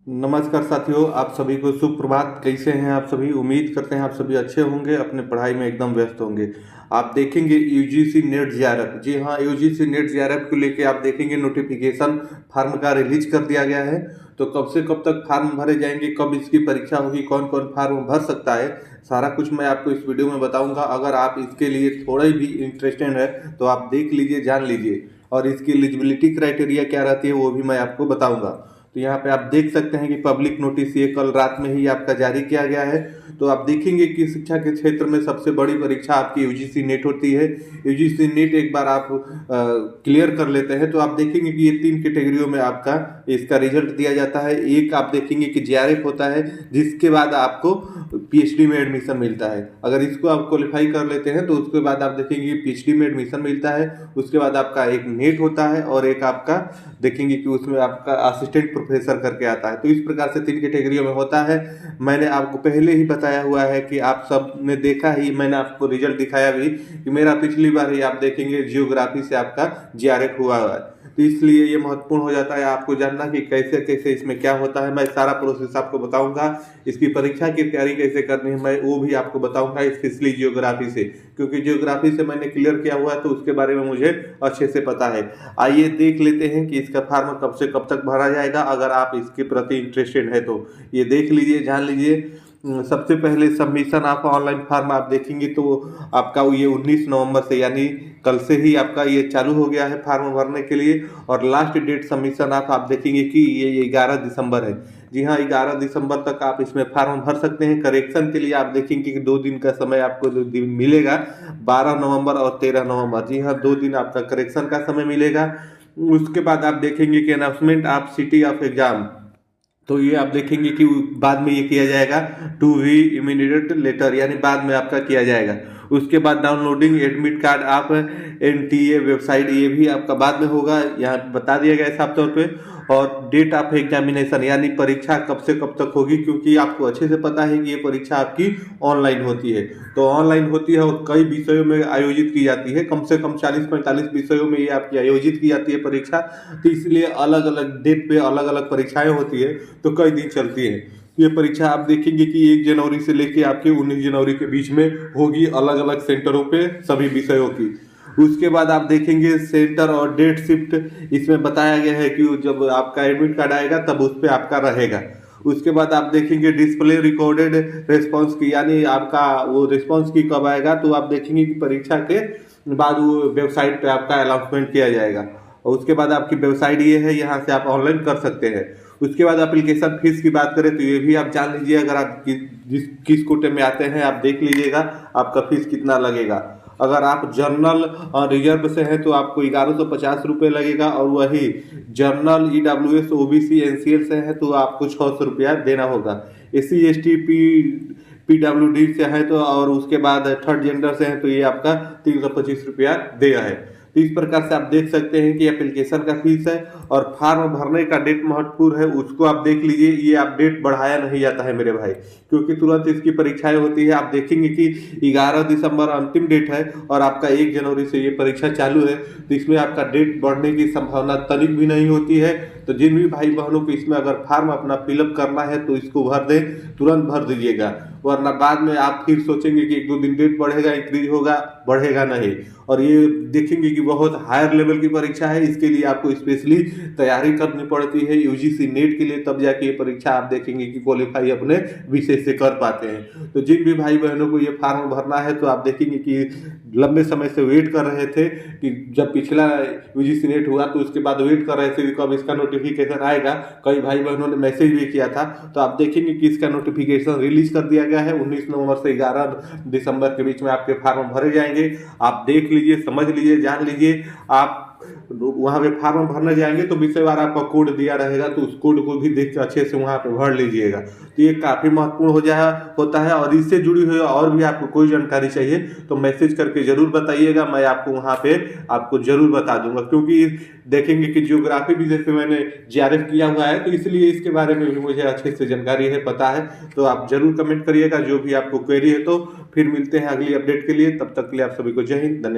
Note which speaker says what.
Speaker 1: नमस्कार साथियों, आप सभी को शुभ प्रभात। कैसे हैं आप सभी? उम्मीद करते हैं आप सभी अच्छे होंगे, अपने पढ़ाई में एकदम व्यस्त होंगे। आप देखेंगे यूजीसी नेट जेआरएफ, जी हाँ, यूजीसी नेट जेआरएफ को लेके आप देखेंगे नोटिफिकेशन फार्म का रिलीज कर दिया गया है। तो कब से कब तक फार्म भरे जाएंगे, कब इसकी परीक्षा होगी, कौन कौन फार्म भर सकता है, सारा कुछ मैं आपको इस वीडियो में बताऊंगा। अगर आप इसके लिए थोड़ा भी इंटरेस्टेड है तो आप देख लीजिए, जान लीजिए, और इसकी एलिजिबिलिटी क्राइटेरिया क्या रहती है वो भी मैं आपको बताऊंगा। तो यहाँ पे आप देख सकते हैं कि पब्लिक नोटिस ये कल रात में ही आपका जारी किया गया है। तो आप देखेंगे कि शिक्षा के क्षेत्र में सबसे बड़ी परीक्षा आपकी यूजीसी नेट होती है। यूजीसी नेट एक बार आप क्लियर कर लेते हैं तो आप देखेंगे कि ये 3 कैटेगरियों में आपका इसका रिजल्ट दिया जाता है। एक आप देखेंगे कि जेआरएफ होता है, जिसके बाद आपको पीएचडी में एडमिशन मिलता है। अगर इसको आप क्वालिफाई कर लेते हैं तो उसके बाद आप देखेंगे कि पीएचडी में एडमिशन मिलता है। उसके बाद आपका एक नेट होता है और एक आपका देखेंगे कि उसमें आपका असिस्टेंट प्रोफेसर करके आता है। तो इस प्रकार से 3 कैटेगरियों में होता है। मैंने आपको पहले ही बताया हुआ है कि आप सब ने देखा ही, मैंने आपको रिजल्ट दिखाया भी कि मेरा पिछली बार ही आप देखेंगे जियोग्राफी से आपका जेआरएफ हुआ है। तो इसलिए ये महत्वपूर्ण हो जाता है आपको जानना कि कैसे कैसे इसमें क्या होता है। मैं सारा प्रोसेस आपको बताऊंगा। इसकी परीक्षा की तैयारी कैसे करनी है मैं वो भी आपको बताऊंगा, स्पेशली जियोग्राफी से, क्योंकि जियोग्राफी से मैंने क्लियर किया हुआ है तो उसके बारे में मुझे अच्छे से पता है। आइए देख लेते हैं कि इसका फॉर्म कब से कब तक भरा जाएगा। अगर आप इसके प्रति इंटरेस्टेड है तो ये देख लीजिए, जान लीजिए। सबसे पहले सबमिशन आप ऑनलाइन फॉर्म आप देखेंगे तो आपका ये 19 नवंबर से यानी कल से ही आपका ये चालू हो गया है फॉर्म भरने के लिए। और लास्ट डेट सबमिशन आप देखेंगे कि ये 11 दिसंबर है। जी हाँ, 11 दिसंबर तक आप इसमें फॉर्म भर सकते हैं। करेक्शन के लिए आप देखेंगे कि 2 दिन का समय आपको जो दिन मिलेगा, 12 नवंबर और 13 नवंबर। जी हाँ, 2 दिन आपका करेक्शन का समय मिलेगा। उसके बाद आप देखेंगे कि announcement of city of exam, तो ये आप देखेंगे कि बाद में ये किया जाएगा टू वी इमीडिएट लेटर, यानी बाद में आपका किया जाएगा। उसके बाद डाउनलोडिंग एडमिट कार्ड आप एनटीए वेबसाइट, ये भी आपका बाद में होगा, यहाँ बता दिया गया है साफ तौर पे। और डेट ऑफ एग्जामिनेशन यानी परीक्षा कब से कब तक होगी, क्योंकि आपको अच्छे से पता है कि ये परीक्षा आपकी ऑनलाइन होती है। तो ऑनलाइन होती है और कई विषयों में आयोजित की जाती है, कम से कम 40-45 विषयों में ये आपकी आयोजित की जाती है परीक्षा। तो इसलिए अलग अलग डेट पे अलग अलग परीक्षाएं होती है, तो कई दिन चलती है। ये परीक्षा आप देखेंगे कि 1 जनवरी से लेके आपके 19 जनवरी के बीच में होगी, अलग अलग सेंटरों पे सभी विषयों की। उसके बाद आप देखेंगे सेंटर और डेट शिफ्ट इसमें बताया गया है कि जब आपका एडमिट कार्ड आएगा तब उस पर आपका रहेगा। उसके बाद आप देखेंगे डिस्प्ले रिकॉर्डेड रेस्पॉन्स की, यानी आपका वो रिस्पॉन्स की कब आएगा, तो आप देखेंगे कि परीक्षा के बाद वो वेबसाइट पे आपका अनाउंसमेंट किया जाएगा। और उसके बाद आपकी वेबसाइट ये है, यहाँ से आप ऑनलाइन कर सकते हैं। उसके बाद एप्लीकेशन फीस की बात करें तो ये भी आप जान लीजिए। अगर आप किस कोटे में आते हैं आप देख लीजिएगा आपका फीस कितना लगेगा। अगर आप जनरल और रिजर्व से हैं तो आपको 1150 रुपये लगेगा, और वही जनरल ईडब्ल्यूएस ओबीसी एनसीएल से है तो आपको 600 रुपया देना होगा। एससी एसटी पीडब्ल्यूडी से है तो, और उसके बाद थर्ड जेंडर से है तो ये आपका 325 रुपया देगा है। तो इस प्रकार से आप देख सकते हैं कि एप्लीकेशन का फीस है। और फॉर्म भरने का डेट महत्वपूर्ण है, उसको आप देख लीजिए। ये आप डेट बढ़ाया नहीं जाता है मेरे भाई, क्योंकि तुरंत इसकी परीक्षाएं होती है। आप देखेंगे कि 11 दिसंबर अंतिम डेट है और आपका 1 जनवरी से ये परीक्षा चालू है। तो इसमें आपका डेट बढ़ने की संभावना तनिक भी नहीं होती है। तो जिन भी भाई बहनों को इसमें अगर फॉर्म अपना फिलअप करना है तो इसको भर दें, तुरंत भर दीजिएगा, वरना बाद में आप फिर सोचेंगे कि 1-2 दिन डेट बढ़ेगा, इंक्रीज होगा, बढ़ेगा नहीं। और ये देखेंगे कि बहुत हायर लेवल की परीक्षा है, इसके लिए आपको स्पेशली तैयारी करनी पड़ती है यूजीसी नेट के लिए, तब जाके ये परीक्षा आप देखेंगे कि क्वालिफाई अपने विषय से कर पाते हैं। तो जिन भी भाई बहनों को ये फॉर्म भरना है तो आप देखेंगे कि लंबे समय से वेट कर रहे थे कि जब पिछला यूजीसी नेट हुआ तो उसके बाद वेट कर रहे थे कब इसका नोटिफिकेशन आएगा। कई भाई बहनों ने मैसेज भी किया था। तो आप देखेंगे कि इसका नोटिफिकेशन रिलीज कर दिया गया है। 19 नवंबर से 11 दिसंबर के बीच में आपके फॉर्म भरे जाएंगे। आप देख लीजिए, समझ लीजिए, जान लीजिए। आप वहाँ पे फॉर्म भरने जाएंगे तो विषयवार आपका कोड दिया रहेगा, तो उस कोड को भी देख के अच्छे से वहाँ पे भर लीजिएगा। तो ये काफ़ी महत्वपूर्ण होता है। और इससे जुड़ी हुई और भी आपको कोई जानकारी चाहिए तो मैसेज करके जरूर बताइएगा, मैं आपको वहाँ पे आपको जरूर बता दूंगा। क्योंकि देखेंगे कि जियोग्राफी भी जैसे मैंने जेआरएफ किया हुआ है तो इसलिए इसके बारे में भी मुझे अच्छे से जानकारी है, पता है। तो आप जरूर कमेंट करिएगा जो भी आपको क्वेरी है। तो फिर मिलते हैं अगली अपडेट के लिए, तब तक के लिए आप सभी को जय हिंद, धन्यवाद।